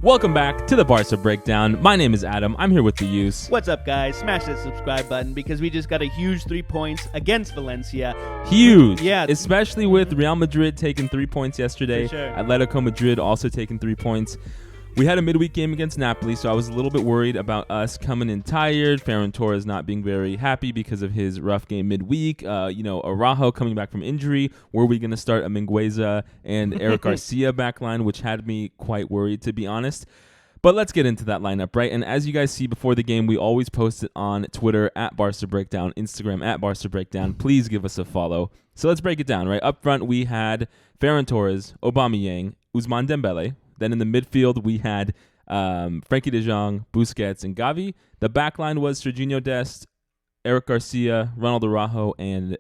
Welcome back to the Barca Breakdown. My name is Adam. I'm here with the Use. What's up, guys? Smash that subscribe button because we just got a huge 3 points against Valencia. Huge. Yeah. Especially with Real Madrid taking 3 points yesterday. For sure. Atletico Madrid also taking 3 points. We had a midweek game against Napoli, so I was a little bit worried about us coming in tired. Ferran Torres not being very happy because of his rough game midweek. Araujo coming back from injury. Were we going to start a Mingueza and Eric Garcia backline, which had me quite worried, to be honest. But let's get into that lineup, right? And as you guys see before the game, we always post it on Twitter at Barca Breakdown, Instagram at Barca Breakdown. Please give us a follow. So let's break it down, right? Up front, we had Ferran Torres, Aubameyang, Ousmane Dembele. Then in the midfield, we had Frenkie de Jong, Busquets, and Gavi. The back line was Serginho Dest, Eric Garcia, Ronald Araujo, and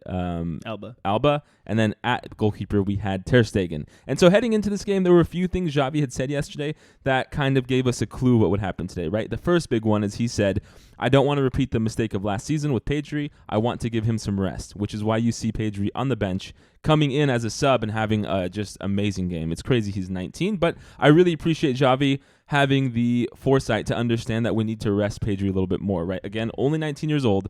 Alba. And then at goalkeeper, we had Ter Stegen. And so heading into this game, there were a few things Xavi had said yesterday that kind of gave us a clue what would happen today, right? The first big one is he said, I don't want to repeat the mistake of last season with Pedri. I want to give him some rest, which is why you see Pedri on the bench coming in as a sub and having a just amazing game. It's crazy he's 19, but I really appreciate Xavi having the foresight to understand that we need to rest Pedri a little bit more, right? Again, only 19 years old.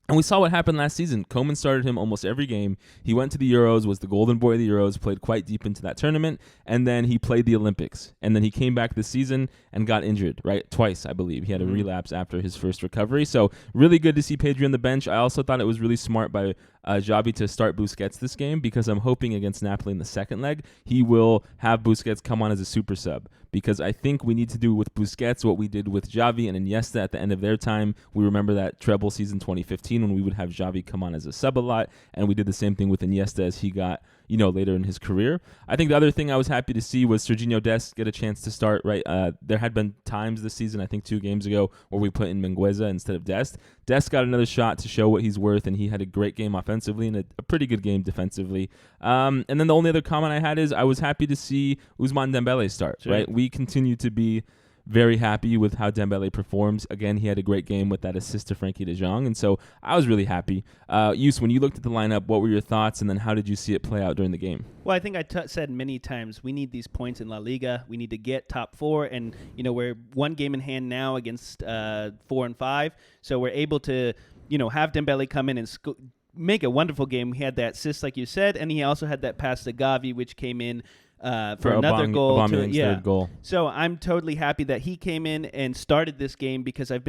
And we saw what happened last season. Koeman started him almost every game. He went to the Euros, was the golden boy of the Euros, played quite deep into that tournament, and then he played the Olympics. And then he came back this season and got injured, right? Twice, I believe. He had a relapse after his first recovery. So really good to see Pedri on the bench. I also thought it was really smart by Xavi to start Busquets this game because I'm hoping against Napoli in the second leg, he will have Busquets come on as a super sub because I think we need to do with Busquets what we did with Xavi and Iniesta at the end of their time. We remember that treble season 2015 when we would have Xavi come on as a sub a lot, and we did the same thing with Iniesta as he got later in his career. I think the other thing I was happy to see was Serginho Dest get a chance to start, right? There had been times this season, I think 2 games ago, where we put in Mingueza instead of Dest. Dest got another shot to show what he's worth, and he had a great game offensively and a pretty good game defensively. And then the only other comment I had is I was happy to see Ousmane Dembele start, right? We continue to be very happy with how Dembele performs. Again, he had a great game with that assist to Frenkie de Jong, and so I was really happy. Yus, when you looked at the lineup, what were your thoughts, and then how did you see it play out during the game? Well, I think I said many times we need these points in La Liga. We need to get top 4, and we're 1 game in hand now against 4 and 5, so we're able to have Dembele come in and make a wonderful game. He had that assist, like you said, and he also had that pass to Gavi, which came in for another goal. Third goal. So I'm totally happy that he came in and started this game because we've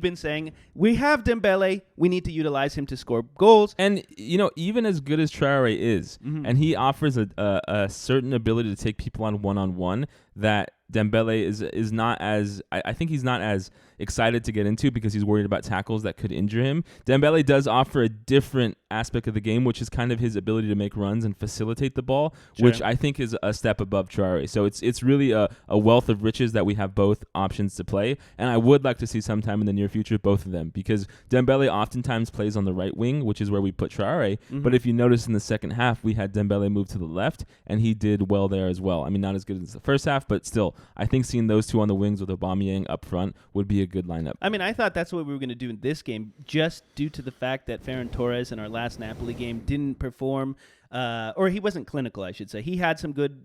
been saying, we have Dembele, we need to utilize him to score goals. And, even as good as Traore is, and he offers a certain ability to take people on one-on-one that Dembele is not as, I think he's not as excited to get into because he's worried about tackles that could injure him. Dembele does offer a different aspect of the game, which is kind of his ability to make runs and facilitate the ball, which I think is a step above Traore. So it's really a wealth of riches that we have both options to play, and I would like to see sometime in the near future both of them because Dembele oftentimes plays on the right wing, which is where we put Traore, but if you notice in the second half, we had Dembele move to the left, and he did well there as well. I mean, not as good as the first half, but still, I think seeing those two on the wings with Aubameyang up front would be a good lineup. I mean, I thought that's what we were going to do in this game, just due to the fact that Ferran Torres in our last Napoli game didn't perform, or he wasn't clinical, I should say. He had some good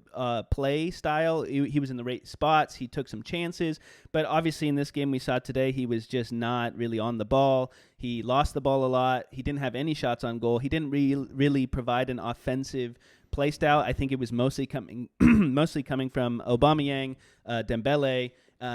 play style. He was in the right spots. He took some chances. But obviously in this game we saw today, he was just not really on the ball. He lost the ball a lot. He didn't have any shots on goal. He didn't really provide an offensive play style. I think it was mostly coming from Aubameyang, Dembele,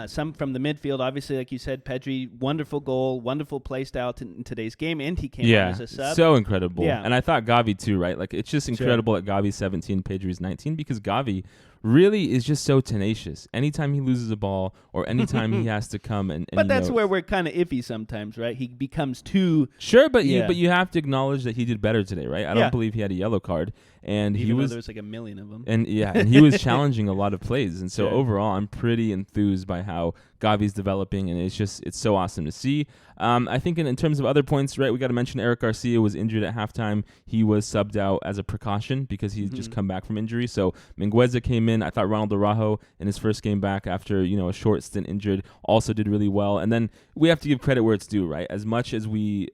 some from the midfield. Obviously, like you said, Pedri, wonderful goal, wonderful play style in today's game, and he came on as a sub. So incredible. Yeah. And I thought Gavi too, right? Like, it's just incredible that Gavi's 17, Pedri's 19, because Gavi really is just so tenacious. Anytime he loses a ball or anytime he has to come and but that's where we're kind of iffy sometimes, right? He becomes too but you have to acknowledge that he did better today, right? I don't believe he had a yellow card, and even he was though there was like a million of them, and he was challenging a lot of plays, and so overall I'm pretty enthused by how Gavi's developing, and it's so awesome to see. I think in terms of other points, right, we got to mention Eric Garcia was injured at halftime. He was subbed out as a precaution because he's just come back from injury. So Mingueza came in. I thought Ronald Araujo in his first game back after a short stint injured also did really well. And then we have to give credit where it's due, right? As much as we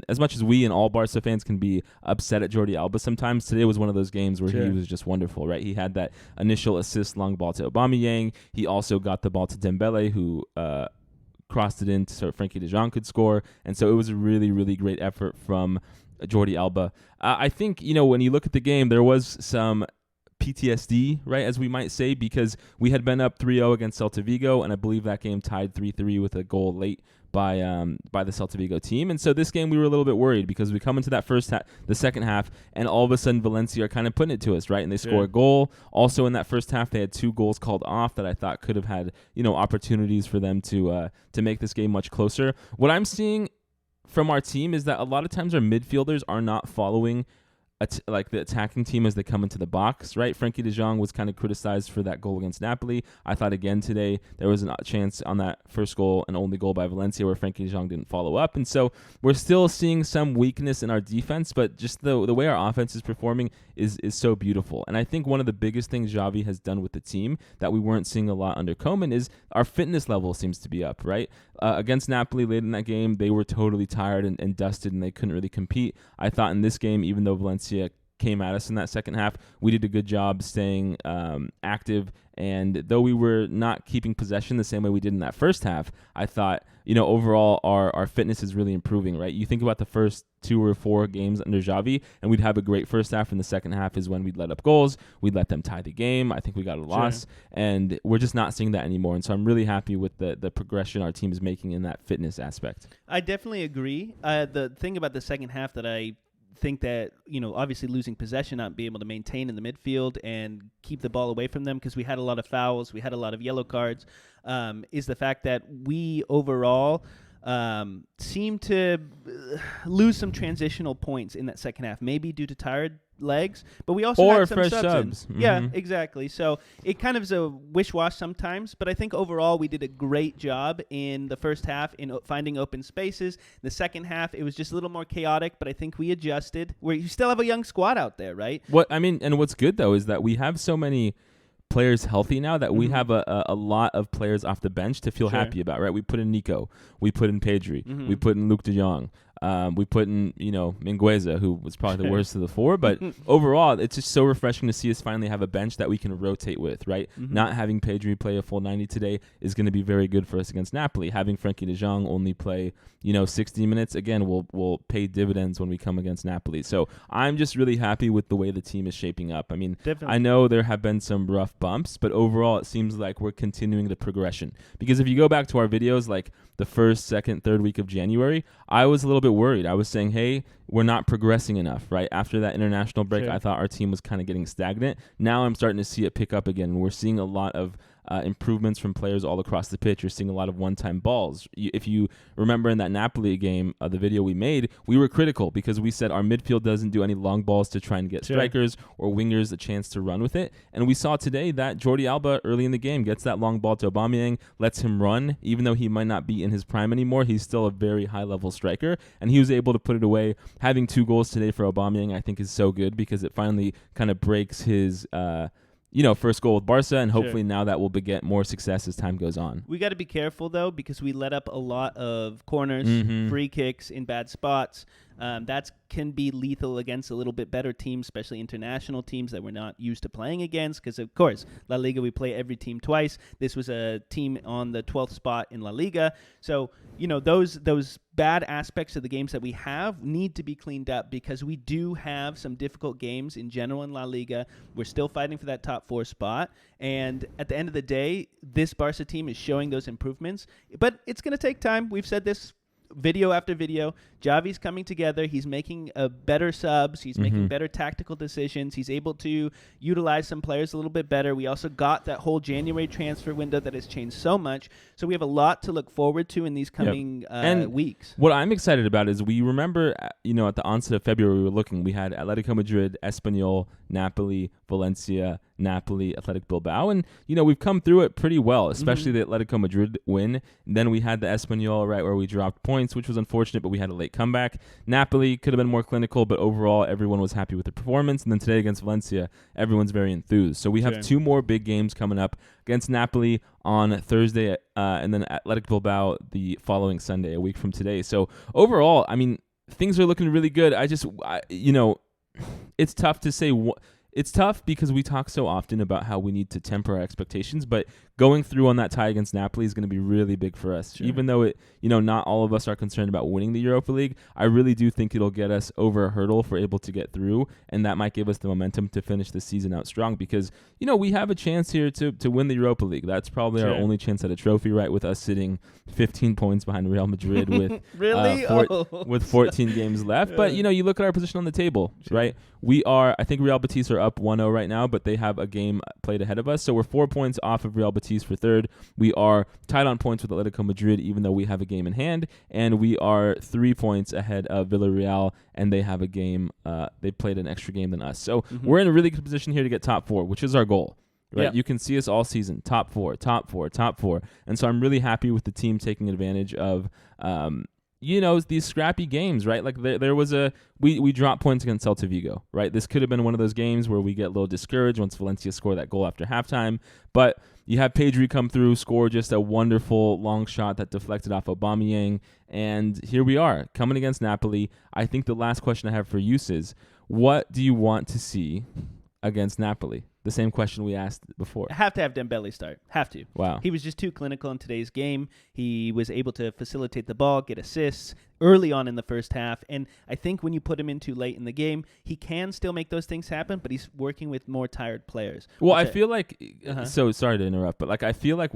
as much as we and all Barca fans can be upset at Jordi Alba sometimes, today was one of those games where Sure. he was just wonderful, right? He had that initial assist long ball to Aubameyang. He also got the ball to Dembele, who crossed it in so Frankie de Jong could score. And so it was a really, really great effort from Jordi Alba. I think, when you look at the game, there was some PTSD, right, as we might say, because we had been up 3-0 against Celta Vigo, and I believe that game tied 3-3 with a goal late by the Celta Vigo team. And so this game we were a little bit worried because we come into that the second half, and all of a sudden Valencia are kind of putting it to us, right? And they score a goal. Also in that first half, they had 2 goals called off that I thought could have had, opportunities for them to make this game much closer. What I'm seeing from our team is that a lot of times our midfielders are not following like the attacking team as they come into the box, right? Frankie de Jong was kind of criticized for that goal against Napoli. I thought again today there was a chance on that first goal and only goal by Valencia where Frankie de Jong didn't follow up. And so we're still seeing some weakness in our defense, but just the way our offense is performing is so beautiful. And I think one of the biggest things Xavi has done with the team that we weren't seeing a lot under Koeman is our fitness level seems to be up, right? Against Napoli late in that game, they were totally tired and dusted, and they couldn't really compete. I thought in this game, even though Valencia came at us in that second half, we did a good job staying active. And though we were not keeping possession the same way we did in that first half, I thought, overall our fitness is really improving, right? You think about the first 2 or 4 games under Xavi, and we'd have a great first half, and the second half is when we'd let up goals. We'd let them tie the game. I think we got a loss, and we're just not seeing that anymore. And so I'm really happy with the progression our team is making in that fitness aspect. I definitely agree. The thing about the second half that I think that, obviously losing possession, not being able to maintain in the midfield and keep the ball away from them because we had a lot of fouls, we had a lot of yellow cards, is the fact that we overall seem to lose some transitional points in that second half, maybe due to tired legs, but we also had some fresh subs. Mm-hmm. Yeah, exactly. So it kind of is a wish-wash sometimes, but I think overall we did a great job in the first half in finding open spaces. The second half, it was just a little more chaotic, but I think we adjusted. You still have a young squad out there, right? And what's good though is that we have so many players healthy now that we have a lot of players off the bench to feel happy about, right? We put in Nico, we put in Pedri, we put in Luke de Jong, we put in, Mingueza, who was probably the worst of the 4. But overall, it's just so refreshing to see us finally have a bench that we can rotate with, right? Not having Pedri play a full 90 today is going to be very good for us against Napoli. Having Frankie de Jong only play, 60 minutes, again, will pay dividends when we come against Napoli. So I'm just really happy with the way the team is shaping up. I mean, definitely. I know there have been some rough bumps, but overall it seems like we're continuing the progression. Because if you go back to our videos, like the first, second, third week of January, I was a little bit worried. I was saying, hey, we're not progressing enough, right? After that international break, I thought our team was kind of getting stagnant. Now I'm starting to see it pick up again. And we're seeing a lot of improvements from players all across the pitch. You're seeing a lot of one-time balls. If you remember in that Napoli game, the video we made, we were critical because we said our midfield doesn't do any long balls to try and get strikers or wingers a chance to run with it. And we saw today that Jordi Alba early in the game gets that long ball to Aubameyang, lets him run. Even though he might not be in his prime anymore, he's still a very high-level striker, and he was able to put it away. Having 2 goals today for Aubameyang I think is so good because it finally kind of breaks his first goal with Barca, and hopefully now that will beget more success as time goes on. We got to be careful, though, because we let up a lot of corners, free kicks in bad spots. That can be lethal against a little bit better teams, especially international teams that we're not used to playing against. Because, of course, La Liga, we play every team twice. This was a team on the 12th spot in La Liga. So, those bad aspects of the games that we have need to be cleaned up because we do have some difficult games in general in La Liga. We're still fighting for that top 4 spot. And at the end of the day, this Barca team is showing those improvements. But it's going to take time. We've said this video after video. Xavi's coming together. He's making better subs. He's making better tactical decisions. He's able to utilize some players a little bit better. We also got that whole January transfer window that has changed so much. So we have a lot to look forward to in these coming weeks. What I'm excited about is we remember, at the onset of February, we were looking. We had Atletico Madrid, Espanyol, Napoli, Valencia, Napoli, Athletic Bilbao. And, we've come through it pretty well, especially the Atletico Madrid win. And then we had the Espanyol, right, where we dropped points, which was unfortunate, but we had a late comeback. Napoli could have been more clinical, but overall, everyone was happy with the performance. And then today against Valencia, everyone's very enthused. So we have 2 more big games coming up against Napoli on Thursday, and then Athletic Bilbao the following Sunday, a week from today. So overall, I mean, things are looking really good. It's tough to say it's tough because we talk so often about how we need to temper our expectations, but going through on that tie against Napoli is going to be really big for us. Sure. Even though not all of us are concerned about winning the Europa League, I really do think it'll get us over a hurdle if we're able to get through, and that might give us the momentum to finish the season out strong because, we have a chance here to win the Europa League. That's probably our only chance at a trophy, right, with us sitting 15 points behind Real Madrid with really? with 14 games left. But, you look at our position on the table, right? I think Real Betis are up 1-0 right now, but they have a game played ahead of us. So we're 4 points off of Real Betis for third. We are tied on points with Atletico Madrid, even though we have a game in hand. And we are 3 points ahead of Villareal, and they have a game. They played an extra game than us. So we're in a really good position here to get top 4, which is our goal. Right? Yep. You can see us all season, top 4. And so I'm really happy with the team taking advantage of these scrappy games, right? Like there was we dropped points against Celta Vigo, right? This could have been one of those games where we get a little discouraged once Valencia score that goal after halftime. But you have Pedri come through, score just a wonderful long shot that deflected off Aubameyang. And here we are, coming against Napoli. I think the last question I have for you is, what do you want to see against Napoli? The same question we asked before. Have to have Dembele start. Have to. Wow. He was just too clinical in today's game. He was able to facilitate the ball, get assists early on in the first half. And I think when you put him in too late in the game, he can still make those things happen, but he's working with more tired players. Well, I feel like, so sorry to interrupt, but I feel like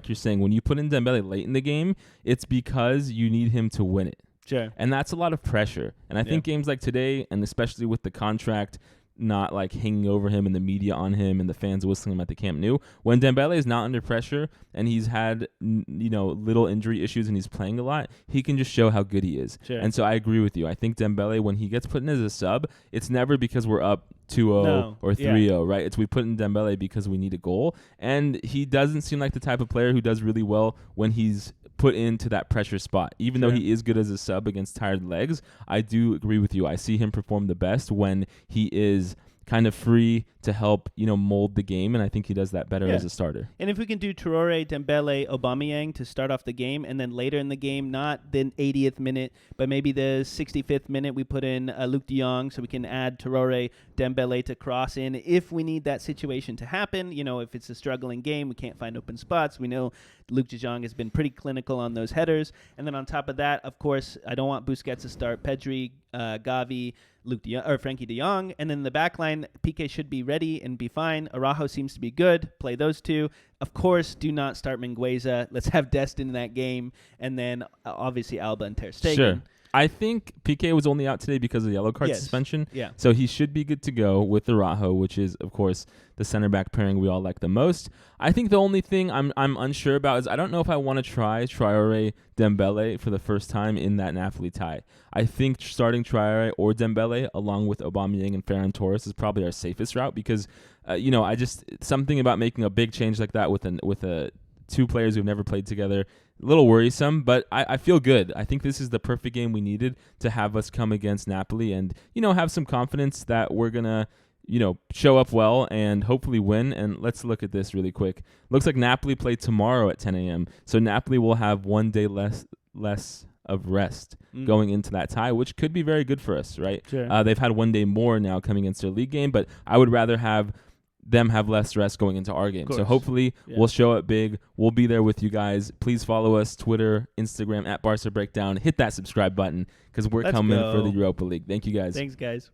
you're saying, when you put in Dembele late in the game, it's because you need him to win it. Sure. And that's a lot of pressure. And I think games like today, and especially with the contract not hanging over him and the media on him and the fans whistling him at the Camp Nou, when Dembele is not under pressure and he's had little injury issues and he's playing a lot, he can just show how good he is. Sure. And so I agree with you. I think Dembele, when he gets put in as a sub, it's never because we're up 2-0 or 3-0, right? It's we put in Dembele because we need a goal, and he doesn't seem like the type of player who does really well when he's put into that pressure spot. Even though he is good as a sub against tired legs, I do agree with you. I see him perform the best when he is kind of free to help, mold the game, and I think he does that better as a starter. And if we can do Traore, Dembele, Aubameyang to start off the game, and then later in the game, not the 80th minute, but maybe the 65th minute, we put in Luke de Jong, so we can add Traore, Dembele to cross in if we need that situation to happen. If it's a struggling game, we can't find open spots. We know Luke de Jong has been pretty clinical on those headers. And then on top of that, of course, I don't want Busquets to start. Pedri, Gavi, Frankie de Jong, and then the back line, Pique should be ready and be fine. Araujo seems to be good. Play those two. Of course, do not start Mingueza. Let's have Dest in that game, and then obviously Alba and Ter Stegen. Sure. I think Pique was only out today because of the yellow card suspension. Yeah. So he should be good to go with Araujo, which is, of course, the center back pairing we all like the most. I think the only thing I'm unsure about is I don't know if I want to try Traore Dembele for the first time in that Napoli tie. I think starting Traore or Dembele along with Aubameyang and Ferran Torres is probably our safest route because, something about making a big change like that with two players who've never played together, a little worrisome, but I feel good. I think this is the perfect game we needed to have us come against Napoli and, have some confidence that we're going to, show up well and hopefully win. And let's look at this really quick. Looks like Napoli play tomorrow at 10 a.m. So Napoli will have 1 day less of rest going into that tie, which could be very good for us, right? Sure. They've had 1 day more now coming into their league game, but I would rather have them have less rest going into our game. So hopefully we'll show up big. We'll be there with you guys. Please follow us, Twitter, Instagram, at Barca Breakdown. Hit that subscribe button because we're coming for the Europa League. Thank you guys. Thanks, guys.